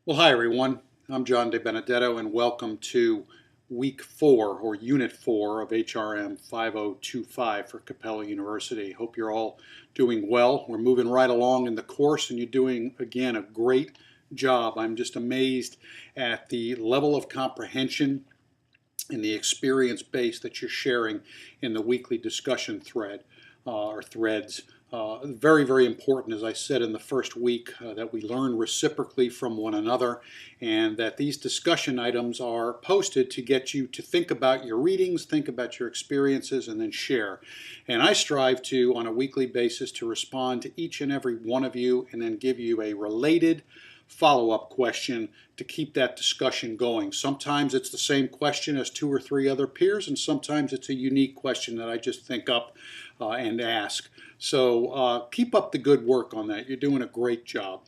Well, hi everyone. I'm John DiBenedetto, and welcome to week 4 or unit 4 of HRM 5025 for Capella University. Hope you're all doing well. We're moving right along in the course, and you're doing, again, a great job. I'm just amazed at the level of comprehension and the experience base that you're sharing in the weekly discussion thread or threads. Very, very important, as I said in the first week, that we learn reciprocally from one another, and that these discussion items are posted to get you to think about your readings, think about your experiences, and then share. And I strive to, on a weekly basis, to respond to each and every one of you and then give you a related follow-up question to keep that discussion going. Sometimes it's the same question as 2 or 3 other peers, and sometimes it's a unique question that I just think up and ask. So keep up the good work on that. You're doing a great job.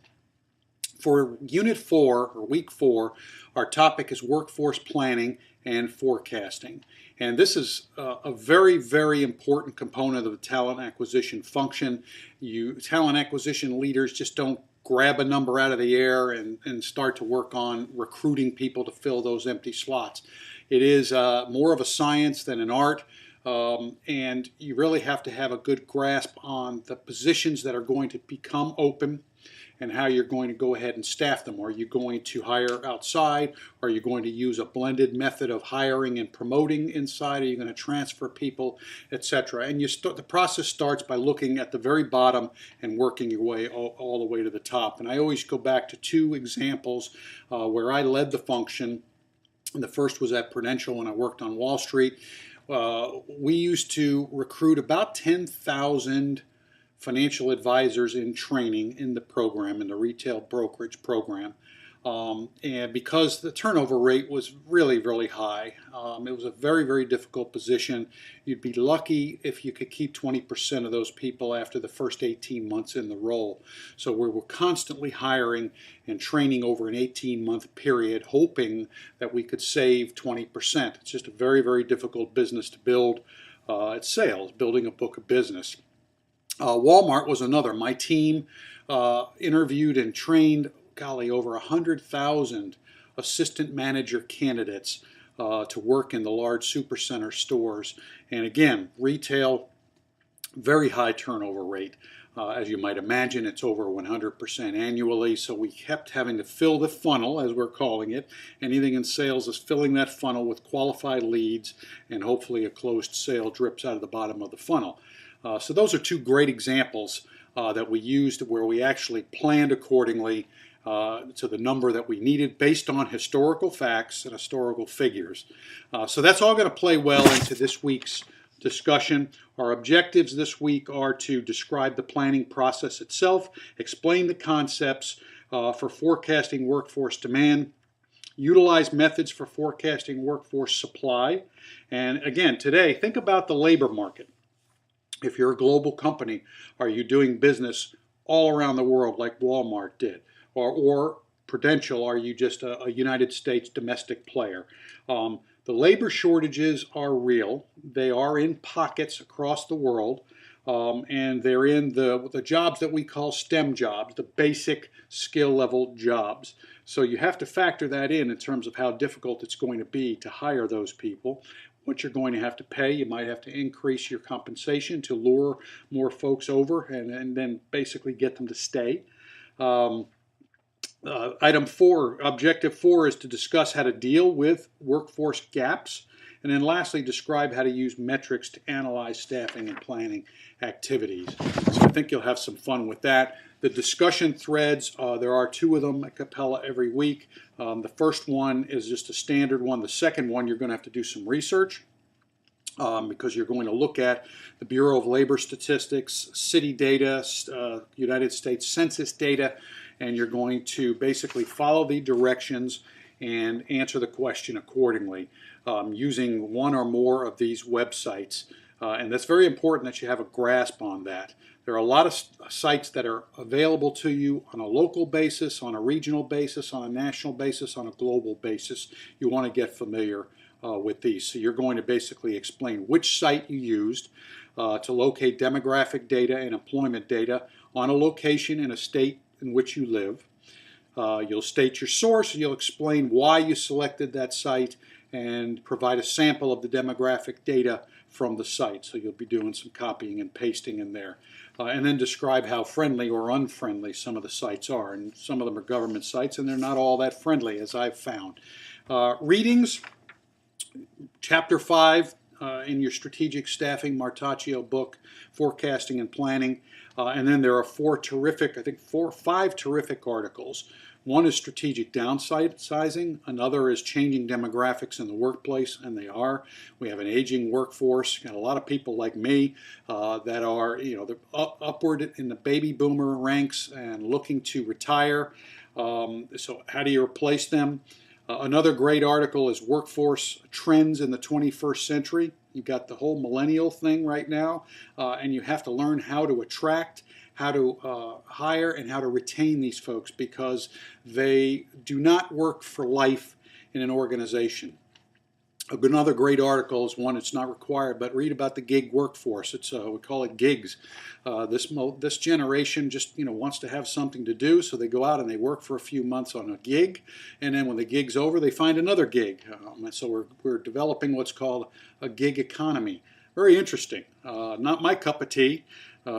For Unit 4, or Week 4, our topic is workforce planning and forecasting. And this is a very, very important component of the talent acquisition function. Talent acquisition leaders just don't grab a number out of the air and start to work on recruiting people to fill those empty slots. It is more of a science than an art. And you really have to have a good grasp on the positions that are going to become open and how you're going to go ahead and staff them. Are you going to hire outside? Are you going to use a blended method of hiring and promoting inside? Are you going to transfer people, etc.? And the process starts by looking at the very bottom and working your way all the way to the top. And I always go back to 2 examples where I led the function. And the first was at Prudential when I worked on Wall Street. We used to recruit about 10,000 financial advisors in training in the program, in the retail brokerage program. And because the turnover rate was really, really high, it was a very, very difficult position. You'd be lucky if you could keep 20% of those people after the first 18 months in the role. So we were constantly hiring and training over an 18-month period, hoping that we could save 20%. It's just a very, very difficult business to build. It's sales, building a book of business. Walmart was another. My team interviewed and trained, golly, over 100,000 assistant manager candidates to work in the large supercenter stores. And again, retail, very high turnover rate. As you might imagine, it's over 100% annually, so we kept having to fill the funnel, as we're calling it. Anything in sales is filling that funnel with qualified leads, and hopefully a closed sale drips out of the bottom of the funnel. So those are 2 great examples that we used where we actually planned accordingly to the number that we needed based on historical facts and historical figures. So that's all going to play well into this week's discussion. Our objectives this week are to describe the planning process itself, explain the concepts for forecasting workforce demand, utilize methods for forecasting workforce supply, and again, today, think about the labor market. If you're a global company, are you doing business all around the world like Walmart did? Or Prudential, are you just a United States domestic player? The labor shortages are real. They are in pockets across the world, and they're in the jobs that we call STEM jobs, the basic skill level jobs. So you have to factor that in terms of how difficult it's going to be to hire those people, what you're going to have to pay. You might have to increase your compensation to lure more folks over and then basically get them to stay. Item 4, objective 4 is to discuss how to deal with workforce gaps. And then lastly, describe how to use metrics to analyze staffing and planning activities. So I think you'll have some fun with that. The discussion threads, there are 2 of them at Capella every week. The first one is just a standard one. The second one, you're going to have to do some research because you're going to look at the Bureau of Labor Statistics, city data, United States Census data, and you're going to basically follow the directions and answer the question accordingly using one or more of these websites. And that's very important that you have a grasp on that. There are a lot of sites that are available to you on a local basis, on a regional basis, on a national basis, on a global basis. You want to get familiar with these. So you're going to basically explain which site you used to locate demographic data and employment data on a location in a state in which you live. You'll state your source, you'll explain why you selected that site, and provide a sample of the demographic data from the site. So you'll be doing some copying and pasting in there. And then describe how friendly or unfriendly some of the sites are. And some of them are government sites, and they're not all that friendly, as I've found. Readings, Chapter 5 in your Strategic Staffing Martaccio book, Forecasting and Planning. And then there are five terrific articles. One is strategic downsizing. Another is changing demographics in the workplace, and they are. We have an aging workforce. Got a lot of people like me that are, they're upward in the baby boomer ranks and looking to retire. So how do you replace them? Another great article is Workforce Trends in the 21st Century. You've got the whole millennial thing right now, and you have to learn how to attract, how to hire, and how to retain these folks, because they do not work for life in an organization. Another great article is one, it's not required, but read about the gig workforce. It's we call it gigs. This generation just wants to have something to do, so they go out and they work for a few months on a gig, and then when the gig's over, they find another gig. And so we're developing what's called a gig economy. Very interesting. Not my cup of tea.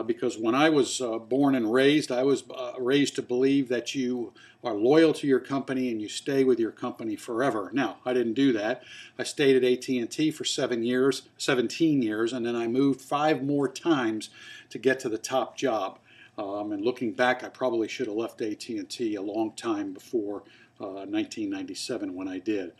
Because when I was born and raised, I was raised to believe that you are loyal to your company and you stay with your company forever. Now, I didn't do that. I stayed at AT&T for 17 years, and then I moved 5 more times to get to the top job. And looking back, I probably should have left AT&T a long time before 1997 when I did.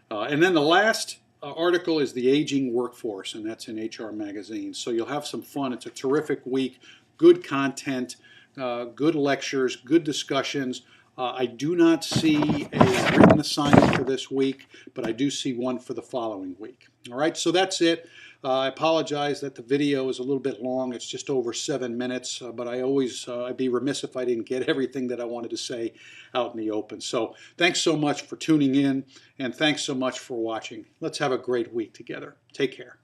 And then the last article is The Aging Workforce, and that's in HR Magazine. So you'll have some fun. It's a terrific week, good content, good lectures, good discussions. I do not see a written assignment for this week, but I do see one for the following week. All right, so that's it. I apologize that the video is a little bit long. It's just over 7 minutes, but I'd be remiss if I didn't get everything that I wanted to say out in the open. So thanks so much for tuning in, and thanks so much for watching. Let's have a great week together. Take care.